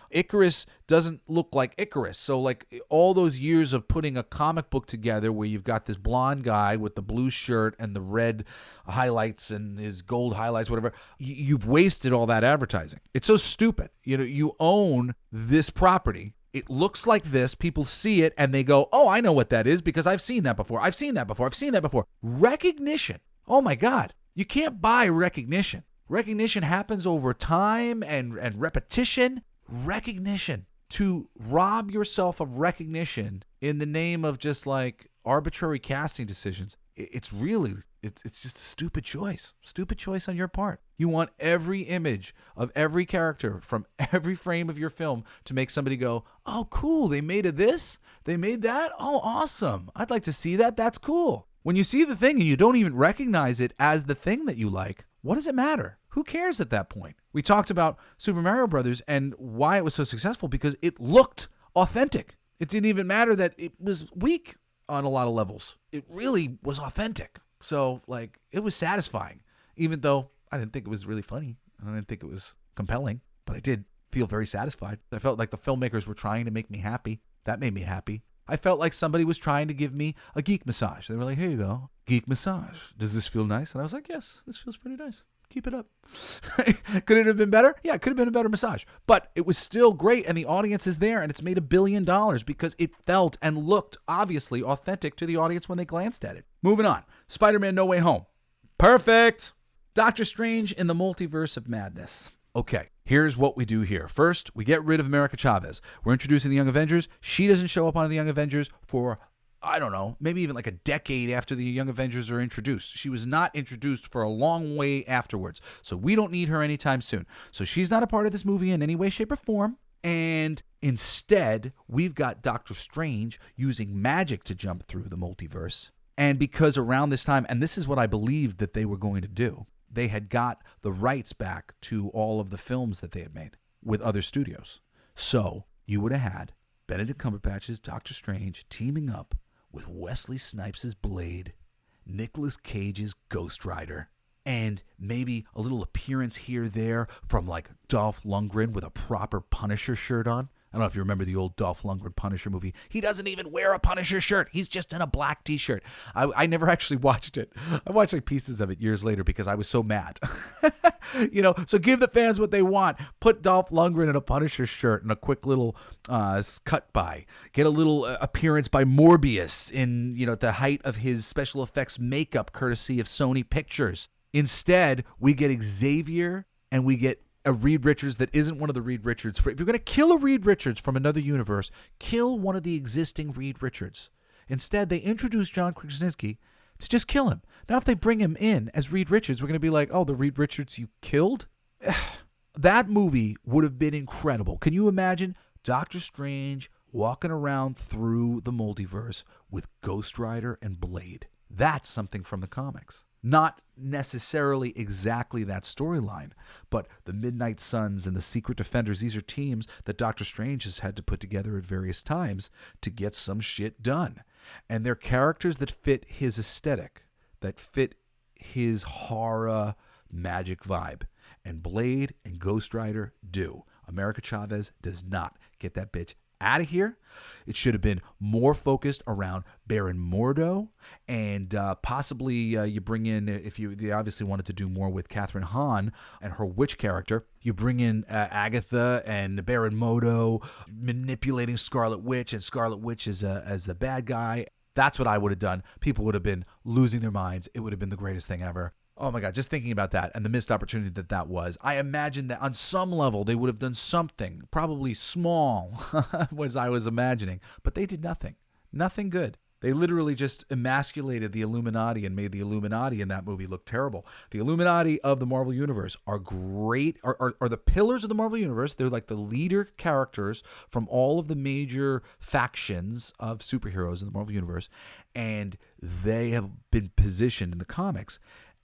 Icarus doesn't look like Icarus. So all those years of putting a comic book together where you've got this blonde guy with the blue shirt and the red highlights and his gold highlights, whatever, you've wasted all that advertising. It's so stupid. You own this property. It looks like this. People see it and they go, oh, I know what that is because I've seen that before. I've seen that before. I've seen that before. Recognition. Oh my God. You can't buy recognition. Recognition happens over time and repetition. Recognition. To rob yourself of recognition in the name of just arbitrary casting decisions, it's just a stupid choice. Stupid choice on your part. You want every image of every character from every frame of your film to make somebody go, oh, cool, they made this? They made that? Oh, awesome. I'd like to see that. That's cool. When you see the thing and you don't even recognize it as the thing that you like, what does it matter? Who cares at that point? We talked about Super Mario Brothers and why it was so successful because it looked authentic. It didn't even matter that it was weak on a lot of levels. It really was authentic. So, it was satisfying, even though I didn't think it was really funny. I didn't think it was compelling, but I did feel very satisfied. I felt like the filmmakers were trying to make me happy. That made me happy. I felt like somebody was trying to give me a geek massage. They were like, here you go, geek massage. Does this feel nice? And I was like, yes, this feels pretty nice. Keep it up. Could it have been better? Yeah, it could have been a better massage. But it was still great, and the audience is there, and it's made $1 billion because it felt and looked obviously authentic to the audience when they glanced at it. Moving on. Spider-Man No Way Home. Perfect. Doctor Strange in the Multiverse of Madness. Okay, Here's what we do here. First, we get rid of America Chavez. We're introducing the Young Avengers. She doesn't show up on the Young Avengers for, I don't know, maybe even like a decade after the Young Avengers are introduced. She was not introduced for a long way afterwards. So we don't need her anytime soon. So she's not a part of this movie in any way, shape, or form. And instead, we've got Doctor Strange using magic to jump through the multiverse. And because around this time, and this is what I believed that they were going to do, they had got the rights back to all of the films that they had made with other studios. So you would have had Benedict Cumberbatch's Doctor Strange teaming up with Wesley Snipes' Blade, Nicolas Cage's Ghost Rider, and maybe a little appearance here there from like Dolph Lundgren with a proper Punisher shirt on. I don't know if you remember the old Dolph Lundgren Punisher movie. He doesn't even wear a Punisher shirt. He's just in a black t-shirt. I never actually watched it. I watched like pieces of it years later because I was so mad. So give the fans what they want. Put Dolph Lundgren in a Punisher shirt and a quick little cut by. Get a little appearance by Morbius in, at the height of his special effects makeup courtesy of Sony Pictures. Instead, we get Xavier and we get a Reed Richards that isn't one of the Reed Richards. If you're going to kill a Reed Richards from another universe, kill one of the existing Reed Richards. Instead, they introduce John Krasinski to just kill him. Now, if they bring him in as Reed Richards, we're going to be like, oh, the Reed Richards you killed? That movie would have been incredible. Can you imagine Doctor Strange walking around through the multiverse with Ghost Rider and Blade? That's something from the comics. Not necessarily exactly that storyline, but the Midnight Suns and the Secret Defenders, these are teams that Doctor Strange has had to put together at various times to get some shit done. And they're characters that fit his aesthetic, that fit his horror magic vibe. And Blade and Ghost Rider do. America Chavez does not. Get that bitch out of here. It should have been more focused around Baron Mordo, and possibly you bring in, if they obviously wanted to do more with Catherine Hahn and her witch character, you bring in Agatha and Baron Mordo manipulating Scarlet Witch, and Scarlet Witch as the bad guy. That's what I would have done. People would have been losing their minds. It would have been the greatest thing ever. Oh my God, just thinking about that and the missed opportunity that was. I imagine that on some level they would have done something, probably small, as I was imagining, but they did nothing. Nothing good. They literally just emasculated the Illuminati and made the Illuminati in that movie look terrible. The Illuminati of the Marvel Universe are great, are the pillars of the Marvel Universe. They're like the leader characters from all of the major factions of superheroes in the Marvel Universe, and they have been positioned in the comics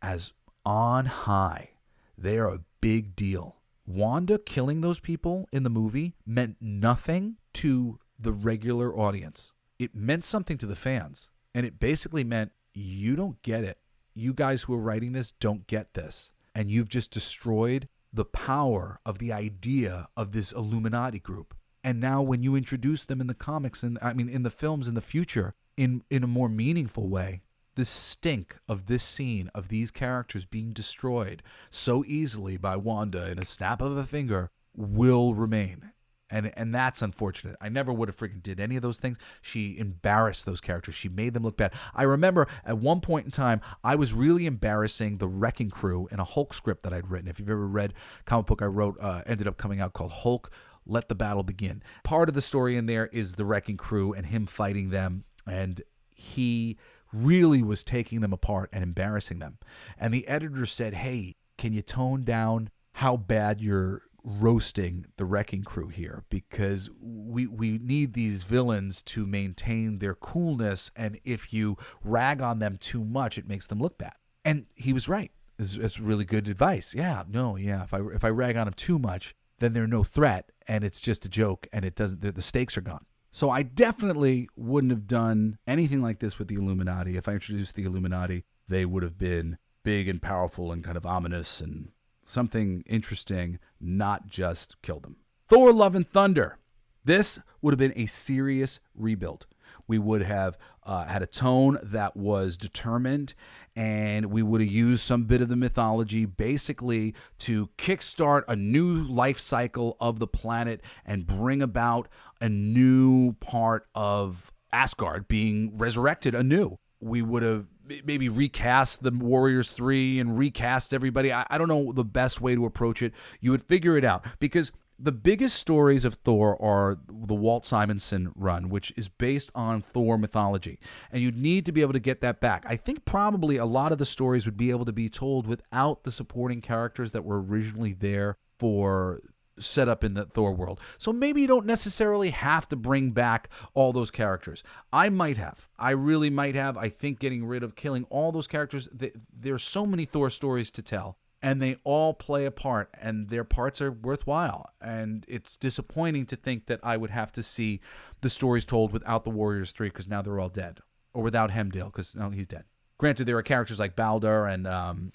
as on high. They are a big deal. Wanda killing those people in the movie meant nothing to the regular audience. It meant something to the fans. And it basically meant, you don't get it. You guys who are writing this don't get this. And you've just destroyed the power of the idea of this Illuminati group. And now when you introduce them in the comics, in the films in the future, in a more meaningful way, the stink of this scene of these characters being destroyed so easily by Wanda in a snap of a finger will remain. And that's unfortunate. I never would have freaking did any of those things. She embarrassed those characters. She made them look bad. I remember at one point in time, I was really embarrassing the Wrecking Crew in a Hulk script that I'd written. If you've ever read a comic book I wrote, ended up coming out called Hulk, Let the Battle Begin. Part of the story in there is the Wrecking Crew and him fighting them, and he really was taking them apart and embarrassing them. And the editor said, hey, can you tone down how bad you're roasting the Wrecking Crew here? Because we need these villains to maintain their coolness, and if you rag on them too much, it makes them look bad. And he was right. It's really good advice. If I rag on them too much, then they're no threat, and it's just a joke, and it doesn't. The stakes are gone. So I definitely wouldn't have done anything like this with the Illuminati. If I introduced the Illuminati, they would have been big and powerful and kind of ominous and something interesting, not just kill them. Thor: Love and Thunder. This would have been a serious rebuild. We would have had a tone that was determined, and we would have used some bit of the mythology basically to kickstart a new life cycle of the planet and bring about a new part of Asgard being resurrected anew. We would have maybe recast the Warriors 3 and recast everybody. I don't know the best way to approach it. You would figure it out, because the biggest stories of Thor are the Walt Simonson run, which is based on Thor mythology. And you'd need to be able to get that back. I think probably a lot of the stories would be able to be told without the supporting characters that were originally there for set up in the Thor world. So maybe you don't necessarily have to bring back all those characters. I might have. I really might have. I think getting rid of, killing all those characters, there's so many Thor stories to tell. And they all play a part, and their parts are worthwhile. And it's disappointing to think that I would have to see the stories told without the Warriors 3, because now they're all dead. Or without Hemdale, because now he's dead. Granted, there are characters like Baldur and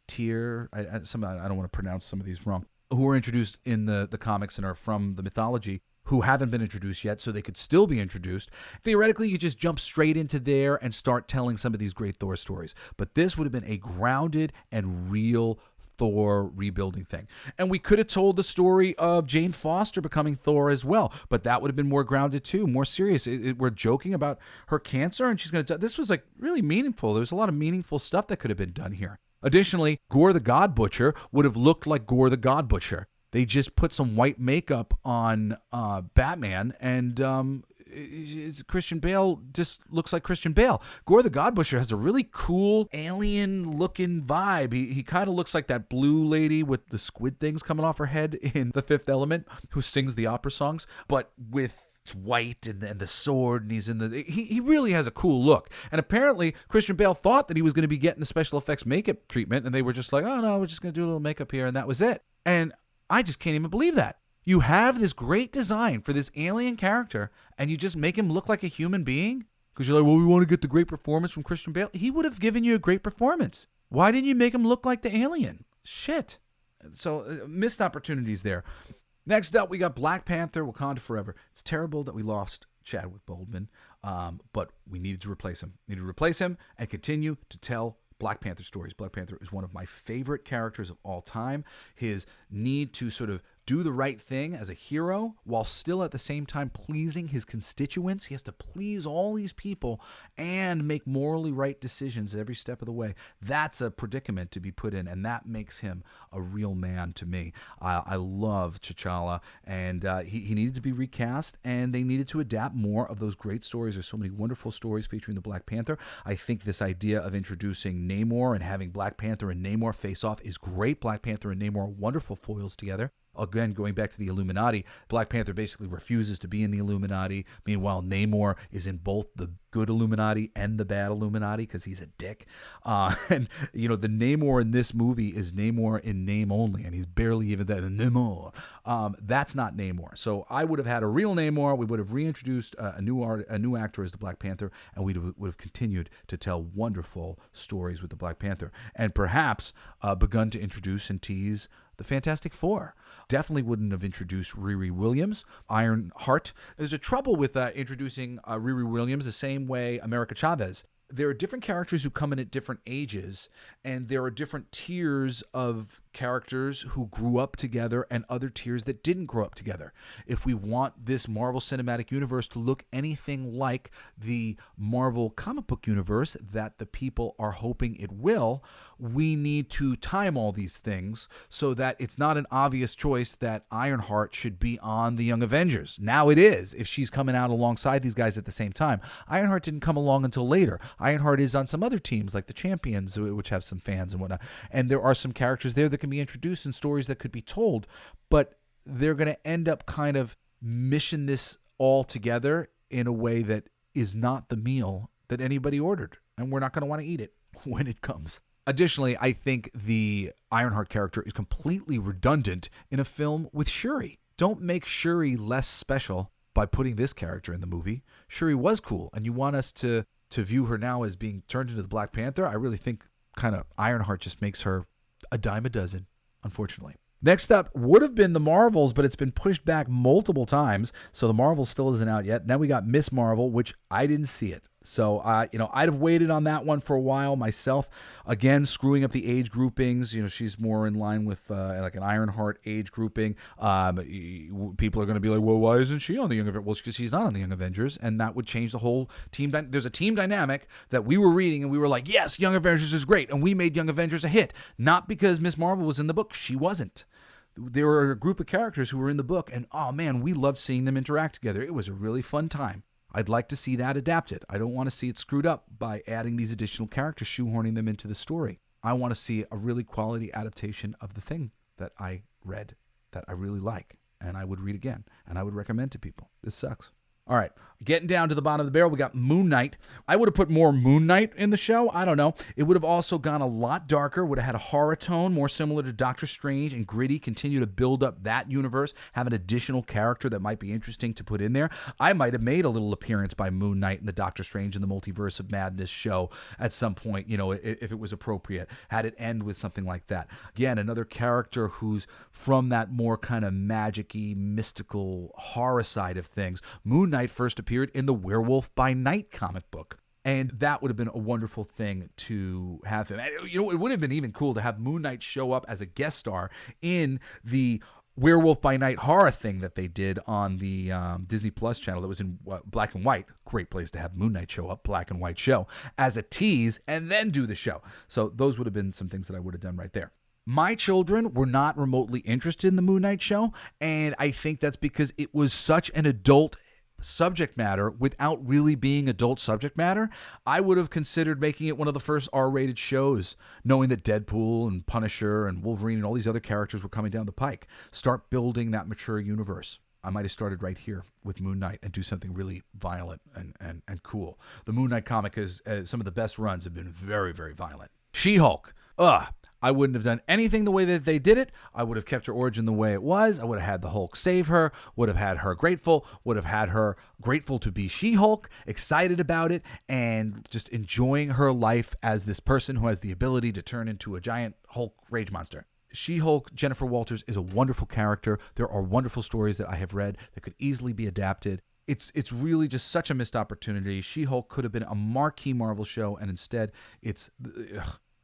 Tyr. I don't want to pronounce some of these wrong, who were introduced in the comics and are from the mythology, who haven't been introduced yet, so they could still be introduced. Theoretically, you just jump straight into there and start telling some of these great Thor stories. But this would have been a grounded and real Thor rebuilding thing. And we could have told the story of Jane Foster becoming Thor as well, but that would have been more grounded too, more serious. We're joking about her cancer and she's going to die. This was like really meaningful. There was a lot of meaningful stuff that could have been done here. Additionally, Gore the God Butcher would have looked like Gore the God Butcher. They just put some white makeup on Batman, and Christian Bale just looks like Christian Bale. Gore the God Butcher has a really cool alien-looking vibe. He kind of looks like that blue lady with the squid things coming off her head in The Fifth Element, who sings the opera songs, but with it's white and the sword, and he's in the. He really has a cool look. And apparently, Christian Bale thought that he was going to be getting the special effects makeup treatment, and they were just like, "Oh no, we're just going to do a little makeup here," and that was it. And I just can't even believe that. You have this great design for this alien character, and you just make him look like a human being? Because you're like, well, we want to get the great performance from Christian Bale. He would have given you a great performance. Why didn't you make him look like the alien? Shit. So, missed opportunities there. Next up, we got Black Panther, Wakanda Forever. It's terrible that we lost Chadwick Boseman, but we needed to replace him. Needed to replace him and continue to tell Black Panther stories. Black Panther is one of my favorite characters of all time. His need to sort of do the right thing as a hero while still at the same time pleasing his constituents. He has to please all these people and make morally right decisions every step of the way. That's a predicament to be put in, and that makes him a real man to me. I love T'Challa, and he needed to be recast, and they needed to adapt more of those great stories. There's so many wonderful stories featuring the Black Panther. I think this idea of introducing Namor and having Black Panther and Namor face off is great. Black Panther and Namor are wonderful foils together. Again, going back to the Illuminati, Black Panther basically refuses to be in the Illuminati. Meanwhile, Namor is in both the good Illuminati and the bad Illuminati because he's a dick. And, you know, the Namor in this movie is Namor in name only, and he's barely even that. Namor. That's not Namor. So I would have had a real Namor. We would have reintroduced a new actor as the Black Panther, and we would have continued to tell wonderful stories with the Black Panther, and perhaps begun to introduce and tease the Fantastic Four. Definitely wouldn't have introduced Riri Williams, Ironheart. There's a trouble with introducing Riri Williams the same way America Chavez. There are different characters who come in at different ages, and there are different tiers of characters who grew up together and other tiers that didn't grow up together. If we want this Marvel Cinematic Universe to look anything like the Marvel comic book universe that the people are hoping it will, we need to time all these things so that it's not an obvious choice that Ironheart should be on the Young Avengers. Now it is, if she's coming out alongside these guys at the same time. Ironheart didn't come along until later. Ironheart is on some other teams like the Champions, which have some fans and whatnot. And there are some characters there that can be introduced in stories that could be told, but they're going to end up kind of mishing this all together in a way that is not the meal that anybody ordered, and we're not going to want to eat it when it comes. Additionally, I think the Ironheart character is completely redundant in a film with Shuri. Don't make Shuri less special by putting this character in the movie. Shuri was cool, and you want us to view her now as being turned into the Black Panther. I really think kind of Ironheart just makes her a dime a dozen, unfortunately. Next up would have been the Marvels, but it's been pushed back multiple times, so the Marvels still isn't out yet. Then we got Miss Marvel, which I didn't see it. So, I'd have waited on that one for a while myself. Again, screwing up the age groupings. She's more in line with like an Ironheart age grouping. People are going to be like, well, why isn't she on the Young Avengers? Well, because she's not on the Young Avengers, and that would change the whole team. There's a team dynamic that we were reading, and we were like, yes, Young Avengers is great, and we made Young Avengers a hit. Not because Miss Marvel was in the book. She wasn't. There were a group of characters who were in the book, and oh man, we loved seeing them interact together. It was a really fun time. I'd like to see that adapted. I don't want to see it screwed up by adding these additional characters, shoehorning them into the story. I want to see a really quality adaptation of the thing that I read that I really like, and I would read again, and I would recommend to people. This sucks. All right, getting down to the bottom of the barrel, we got Moon Knight. I would have put more Moon Knight in the show. I don't know. It would have also gone a lot darker, would have had a horror tone, more similar to Doctor Strange and gritty, continue to build up that universe, have an additional character that might be interesting to put in there. I might have made a little appearance by Moon Knight in the Doctor Strange and the Multiverse of Madness show at some point, if it was appropriate, had it end with something like that. Again, another character who's from that more kind of magic-y, mystical horror side of things. Moon Knight first appeared in the Werewolf by Night comic book. And that would have been a wonderful thing to have him. It would have been even cool to have Moon Knight show up as a guest star in the Werewolf by Night horror thing that they did on the Disney Plus channel that was in black and white. Great place to have Moon Knight show up, black and white show, as a tease, and then do the show. So those would have been some things that I would have done right there. My children were not remotely interested in the Moon Knight show, and I think that's because it was such an adult subject matter without really being adult subject matter. I would have considered making it one of the first R-rated shows, knowing that Deadpool and Punisher and Wolverine and all these other characters were coming down the pike. Start building that mature universe. I might have started right here with Moon Knight and do something really violent and cool. The Moon Knight comic is some of the best runs have been very, very violent. She-Hulk. I wouldn't have done anything the way that they did it. I would have kept her origin the way it was. I would have had the Hulk save her, would have had her grateful, would have had her grateful to be She-Hulk, excited about it, and just enjoying her life as this person who has the ability to turn into a giant Hulk rage monster. She-Hulk, Jennifer Walters, is a wonderful character. There are wonderful stories that I have read that could easily be adapted. It's really just such a missed opportunity. She-Hulk could have been a marquee Marvel show, and instead it's...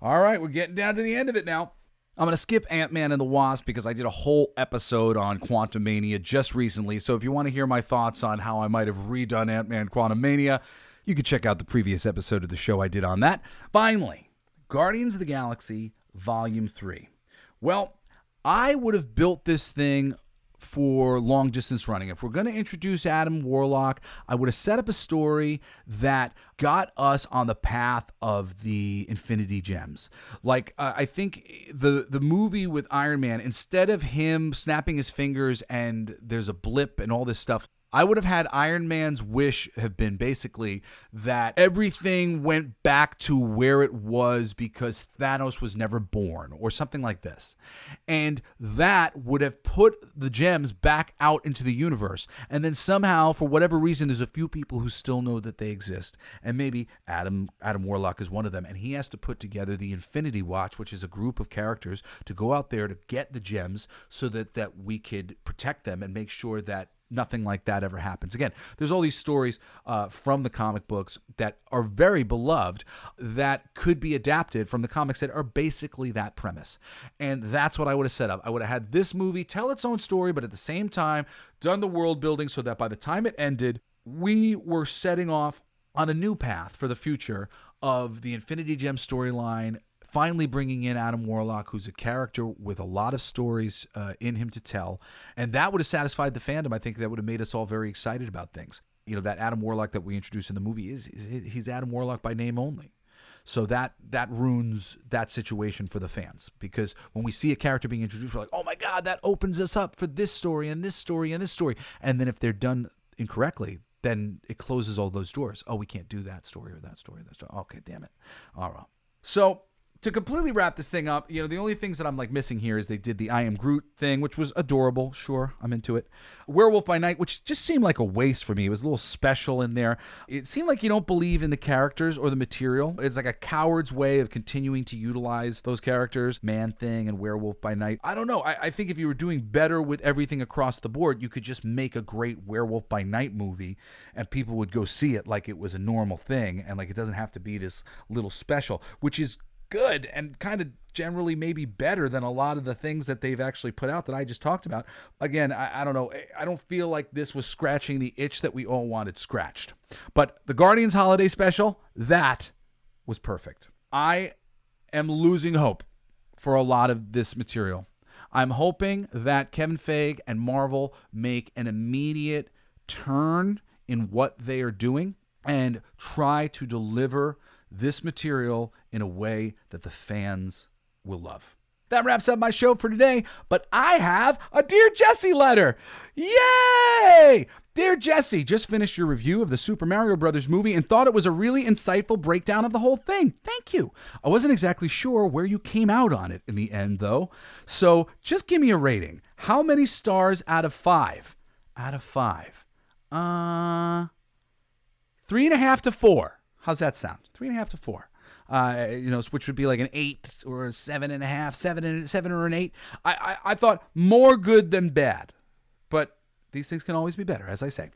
All right, we're getting down to the end of it now. I'm going to skip Ant-Man and the Wasp because I did a whole episode on Quantumania just recently. So if you want to hear my thoughts on how I might have redone Ant-Man Quantumania, you can check out the previous episode of the show I did on that. Finally, Guardians of the Galaxy Volume 3. Well, I would have built this thing for long distance running. If we're going to introduce Adam Warlock, I would have set up a story that got us on the path of the Infinity Gems. Like, I think the movie with Iron Man, instead of him snapping his fingers and there's a blip and all this stuff, I would have had Iron Man's wish have been basically that everything went back to where it was because Thanos was never born or something like this. And that would have put the gems back out into the universe. And then somehow, for whatever reason, there's a few people who still know that they exist. And maybe Adam Warlock is one of them. And he has to put together the Infinity Watch, which is a group of characters to go out there to get the gems so that we could protect them and make sure that nothing like that ever happens. Again, there's all these stories from the comic books that are very beloved that could be adapted from the comics that are basically that premise. And that's what I would have set up. I would have had this movie tell its own story, but at the same time, done the world building so that by the time it ended, we were setting off on a new path for the future of the Infinity Gem storyline, finally bringing in Adam Warlock, who's a character with a lot of stories in him to tell. And that would have satisfied the fandom. I think that would have made us all very excited about things. You know, that Adam Warlock that we introduced in the movie, he's Adam Warlock by name only. So that ruins that situation for the fans. Because when we see a character being introduced, we're like, oh my God, that opens us up for this story and this story and this story. And then if they're done incorrectly, then it closes all those doors. Oh, we can't do that story or that story or that story. Okay, damn it. All right. So to completely wrap this thing up, the only things that I'm like missing here is they did the I Am Groot thing, which was adorable. Sure, I'm into it. Werewolf by Night, which just seemed like a waste for me. It was a little special in there. It seemed like you don't believe in the characters or the material. It's like a coward's way of continuing to utilize those characters, Man-Thing and Werewolf by Night. I don't know. I think if you were doing better with everything across the board, you could just make a great Werewolf by Night movie and people would go see it like it was a normal thing and like it doesn't have to be this little special, which is good and kind of generally maybe better than a lot of the things that they've actually put out that I just talked about. Again, I don't know. I don't feel like this was scratching the itch that we all wanted scratched. But the Guardians Holiday Special, that was perfect. I am losing hope for a lot of this material. I'm hoping that Kevin Feige and Marvel make an immediate turn in what they are doing and try to deliver this material in a way that the fans will love. That wraps up my show for today, but I have a Dear Jesse letter. Yay! Dear Jesse, just finished your review of the Super Mario Brothers movie and thought it was a really insightful breakdown of the whole thing. Thank you. I wasn't exactly sure where you came out on it in the end, though. So just give me a rating. How many stars out of 5? Out of 5. 3.5 to 4. How's that sound? 3.5 to 4. Which would be like an 8 or a 7.5, 7 or an 8. I thought more good than bad, but these things can always be better, as I say.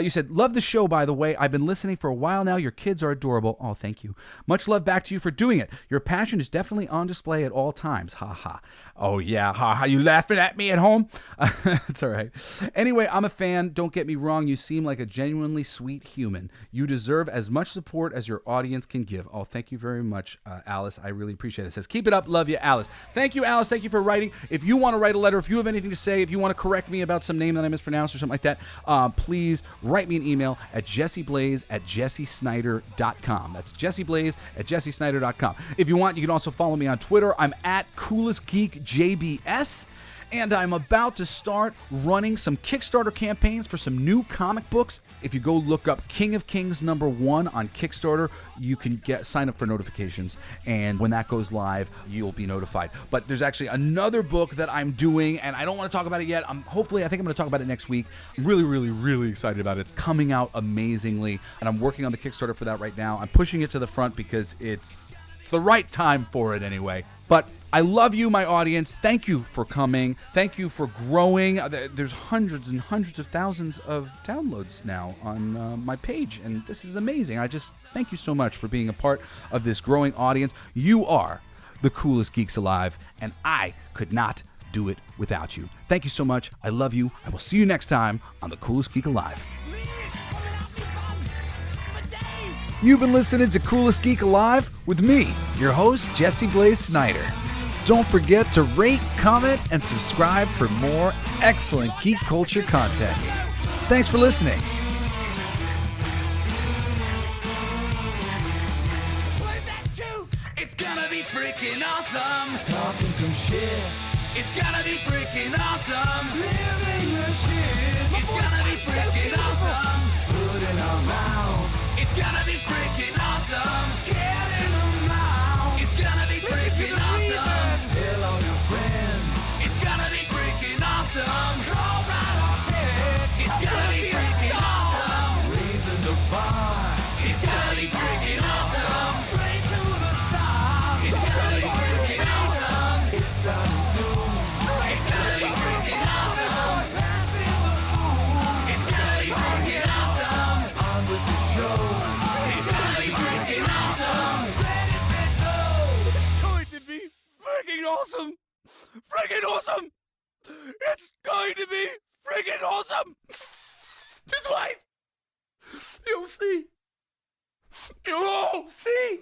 You said, love the show, by the way. I've been listening for a while now. Your kids are adorable. Oh, thank you. Much love back to you for doing it. Your passion is definitely on display at all times. Ha ha. Oh, yeah. Ha ha. You laughing at me at home? It's all right. Anyway, I'm a fan. Don't get me wrong. You seem like a genuinely sweet human. You deserve as much support as your audience can give. Oh, thank you very much, Alice. I really appreciate it. It says, keep it up. Love you, Alice. Thank you, Alice. Thank you for writing. If you want to write a letter, if you have anything to say, if you want to correct me about some name that I mispronounced or something like that, please write me an email at jessiblaze@jessisnider.com. That's jessiblaze@jessisnider.com. If you want, you can also follow me on Twitter. I'm at Coolest Geek JBS. And I'm about to start running some Kickstarter campaigns for some new comic books. If you go look up King of Kings #1 on Kickstarter, you can sign up for notifications. And when that goes live, you'll be notified. But there's actually another book that I'm doing, and I don't want to talk about it yet. I think I'm going to talk about it next week. I'm really, really, really excited about it. It's coming out amazingly, and I'm working on the Kickstarter for that right now. I'm pushing it to the front because it's the right time for it anyway. But I love you, my audience. Thank you for coming. Thank you for growing. There's hundreds and hundreds of thousands of downloads now on my page, and this is amazing. I just thank you so much for being a part of this growing audience. You are the coolest geeks alive, and I could not do it without you. Thank you so much. I love you. I will see you next time on the Coolest Geek Alive. You've been listening to Coolest Geek Alive with me, your host, Jesse Blaze Snider. Don't forget to rate, comment, and subscribe for more excellent geek culture content. Thanks for listening. It's gonna be freaking awesome. Talking some shit. It's gonna be freaking awesome. Living the shit. It's gonna be freaking awesome. Food in our mouth. It's gonna be freaking awesome. Get in the mouth. It's gonna be freaking awesome. Tell all your friends. It's gonna be freaking awesome. Draw right our text. It's gonna be freaking awesome. Raising the bar. It's gonna be freaking awesome. Straight to the stars. It's gonna be freaking awesome. It's starting soon. It's gonna be freaking awesome. Passing the moon. It's gonna be freaking awesome. On with the show. It's gonna be freaking awesome. Ready, set, go. It's going to be freaking awesome. Freaking awesome. It's going to be freaking awesome. Just wait. You'll see. You'll all see.